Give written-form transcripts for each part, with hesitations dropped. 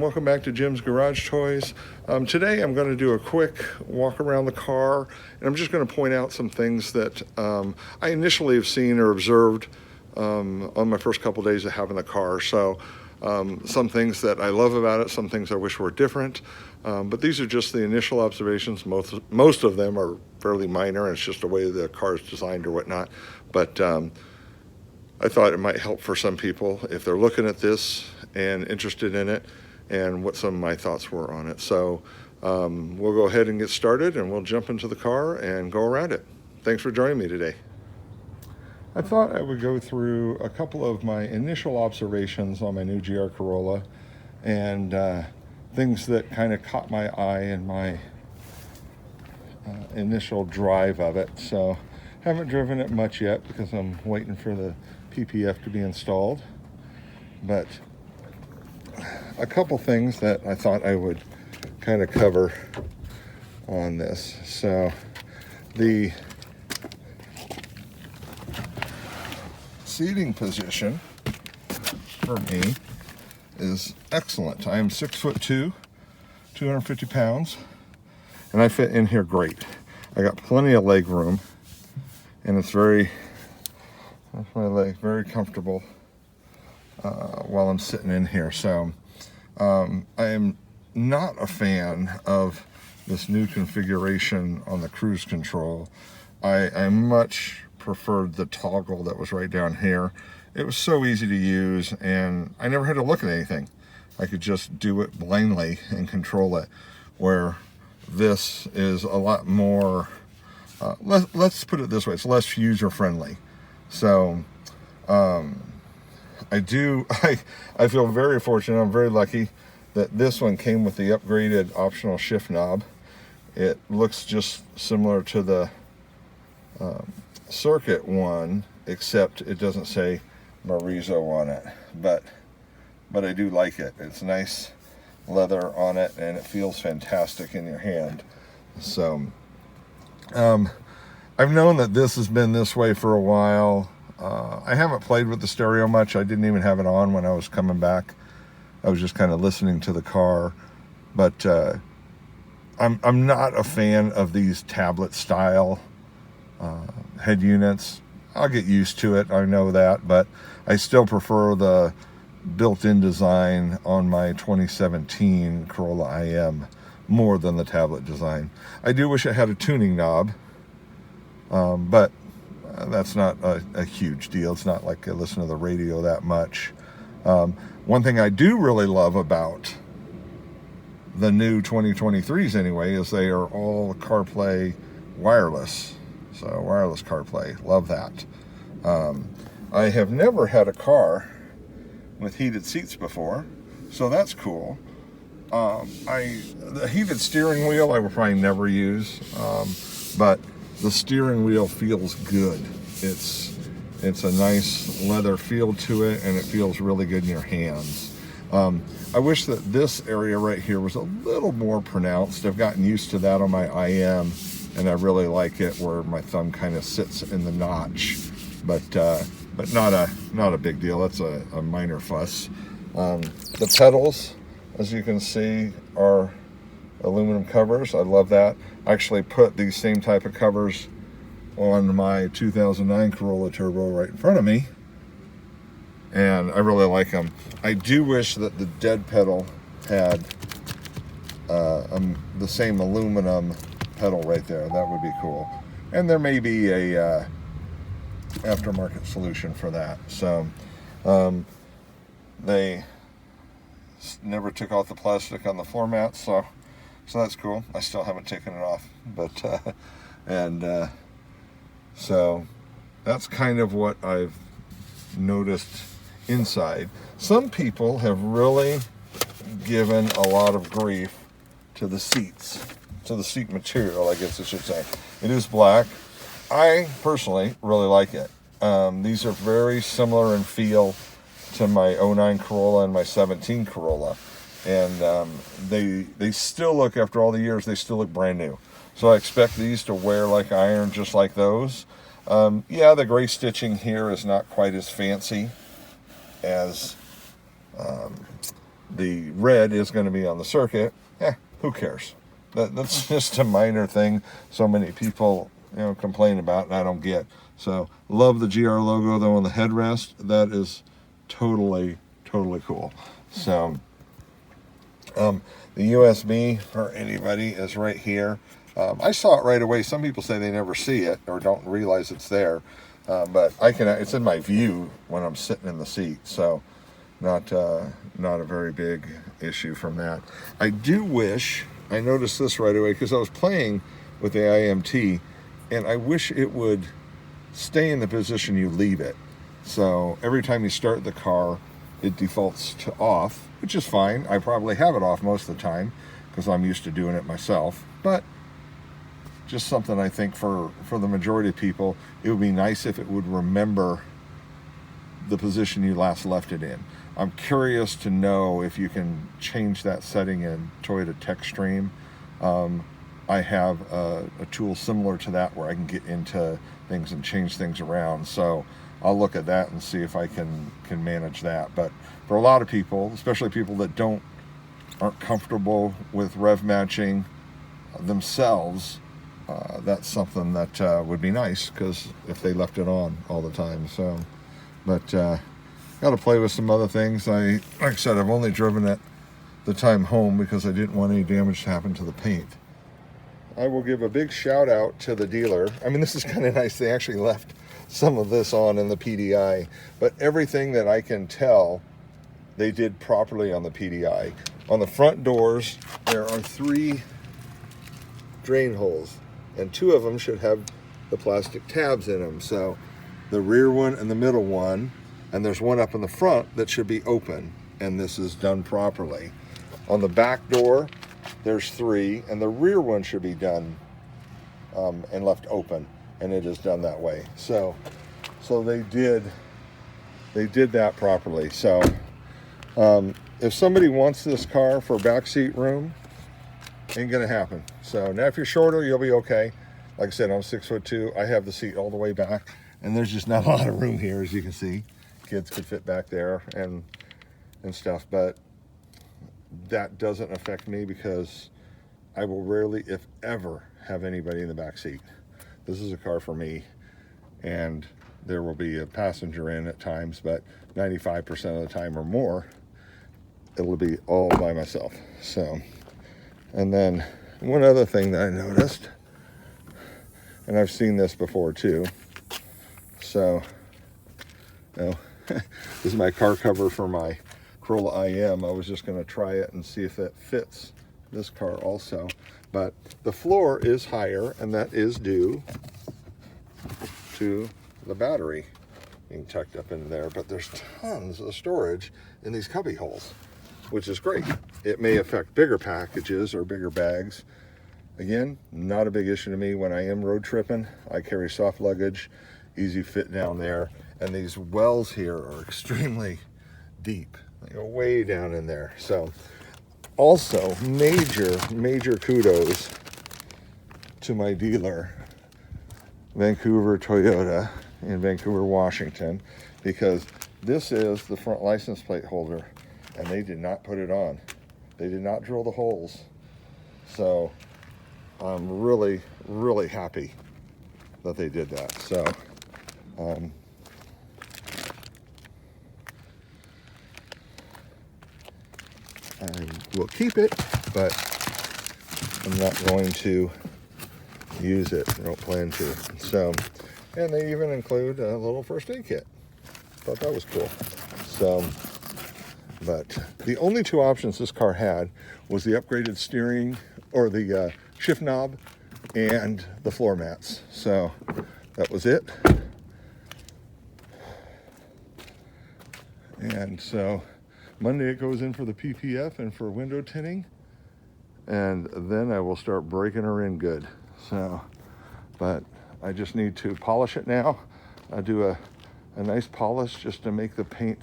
welcome back to Jim's Garage Toys. Today I'm going to do a quick walk around the car, and I'm just going to point out some things that I initially have seen or observed on my first couple days of having the car. So some things that I love about it, some things I wish were different, but these are just the initial observations. Most of them are fairly minor, and it's just the way the car is designed or whatnot. But I thought it might help for some people if they're looking at this and interested in it, and what some of my thoughts were on it. So we'll go ahead and get started, and we'll jump into the car and go around it. Thanks for joining me today. I thought I would go through a couple of my initial observations on my new GR Corolla, and things that kind of caught my eye in my initial drive of it. So haven't driven it much yet because I'm waiting for the PPF to be installed, but a couple things that I thought I would kind of cover on this. So the seating position for me is excellent. I am 6'2", 250 pounds, and I fit in here great. I got plenty of leg room, and it's very, that's my leg, very comfortable while I'm sitting in here. So I am not a fan of this new configuration on the cruise control. I much preferred the toggle that was right down here. It was so easy to use, and I never had to look at anything. I could just do it blindly and control it, where this is a lot more, let's put it this way, it's less user friendly. So I feel very fortunate, I'm very lucky that this one came with the upgraded optional shift knob. It looks just similar to the circuit one, except it doesn't say Marizo on it, but I do like it. It's nice leather on it, and it feels fantastic in your hand. So I've known that this has been this way for a while. I haven't played with the stereo much. I didn't even have it on when I was coming back. I was just kind of listening to the car, but I'm not a fan of these tablet style head units. I'll get used to it, I know that, but I still prefer the built-in design on my 2017 Corolla IM more than the tablet design. I do wish it had a tuning knob, but that's not a huge deal. It's not like I listen to the radio that much. One thing I do really love about the new 2023s anyway is they are all CarPlay wireless. So wireless CarPlay, love that. I have never had a car with heated seats before, so that's cool. The heated steering wheel I will probably never use, but the steering wheel feels good. It's a nice leather feel to it, and it feels really good in your hands. I wish that this area right here was a little more pronounced. I've gotten used to that on my IM, and I really like it where my thumb kind of sits in the notch, but not a big deal. That's a minor fuss. The pedals, as you can see, are aluminum covers. I love that. I actually put these same type of covers on my 2009 Corolla Turbo right in front of me, and I really like them. I do wish that the dead pedal had the same aluminum pedal right there. That would be cool, and there may be a aftermarket solution for that. So they never took off the plastic on the floor mats, so that's cool. I still haven't taken it off, but so that's kind of what I've noticed inside. Some people have really given a lot of grief to the seats, to the seat material, I guess I should say. It is black. I personally really like it. These are very similar in feel to my 09 Corolla and my 17 Corolla, and they still look, after all the years, they still look brand new. So I expect these to wear like iron, just like those. Yeah, the gray stitching here is not quite as fancy as the red is going to be on the circuit. Who cares? That's just a minor thing so many people, complain about, and I don't get. So love the GR logo though on the headrest. That is totally cool. So the USB for anybody is right here. I saw it right away. Some people say they never see it or don't realize it's there, but it's in my view when I'm sitting in the seat. So not a very big issue from that. I do wish I noticed this right away because I was playing with the IMT, and I wish it would stay in the position you leave it. So every time you start the car, it defaults to off, which is fine. I probably have it off most of the time because I'm used to doing it myself. But just something I think for the majority of people, it would be nice if it would remember the position you last left it in. I'm curious to know if you can change that setting in Toyota TechStream. I have a tool similar to that where I can get into things and change things around. So I'll look at that and see if I can manage that. But for a lot of people, especially people that aren't comfortable with rev matching themselves, that's something that would be nice, because if they left it on all the time. So, but got to play with some other things. Like I said, I've only driven it the time home because I didn't want any damage to happen to the paint. I will give a big shout out to the dealer. I mean, this is kind of nice. They actually left some of this on in the PDI, but everything that I can tell, they did properly on the PDI. On the front doors, there are 3 drain holes, and 2 of them should have the plastic tabs in them. So the rear one and the middle one, and there's one up in the front that should be open, and this is done properly. On the back door, there's 3, and the rear one should be done and left open, and it is done that way. So they did that properly. So if somebody wants this car for backseat room, ain't gonna happen. So now if you're shorter, you'll be okay. Like I said, I'm 6'2". I have the seat all the way back, and there's just not a lot of room here, as you can see. Kids could fit back there and stuff, but that doesn't affect me because I will rarely, if ever, have anybody in the back seat. This is a car for me, and there will be a passenger in at times, but 95% of the time or more, it'll be all by myself. So, and then one other thing that I noticed, and I've seen this before too. So, this is my car cover for my Corolla IM. I was just going to try it and see if it fits this car also. But the floor is higher, and that is due to the battery being tucked up in there. But there's tons of storage in these cubby holes, which is great. It may affect bigger packages or bigger bags. Again, not a big issue to me when I am road tripping. I carry soft luggage, easy fit down there. And these wells here are extremely deep. They go way down in there. So also major kudos to my dealer, Vancouver Toyota in Vancouver, Washington, because this is the front license plate holder, and they did not put it on. They did not drill the holes. So I'm really happy that they did that. So I will keep it, but I'm not going to use it. I don't plan to. So, and they even include a little first aid kit. Thought that was cool. So, but the only 2 options this car had was the upgraded steering, or the shift knob, and the floor mats. So that was it. And so Monday it goes in for the PPF and for window tinting, and then I will start breaking her in good. So, but I just need to polish it now. I do a nice polish just to make the paint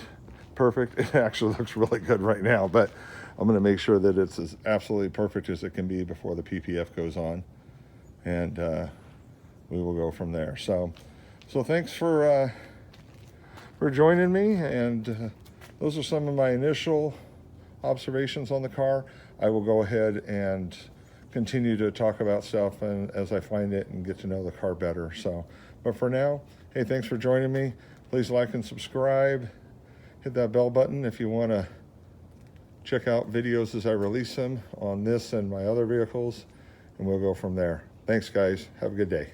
perfect. It actually looks really good right now, but I'm going to make sure that it's as absolutely perfect as it can be before the PPF goes on, and we will go from there. So thanks for joining me, and those are some of my initial observations on the car, I will go ahead and continue to talk about stuff and as I find it and get to know the car better. So, but for now, hey, thanks for joining me. Please like and subscribe. Hit that bell button if you want to check out videos as I release them on this and my other vehicles, and we'll go from there. Thanks, guys. Have a good day.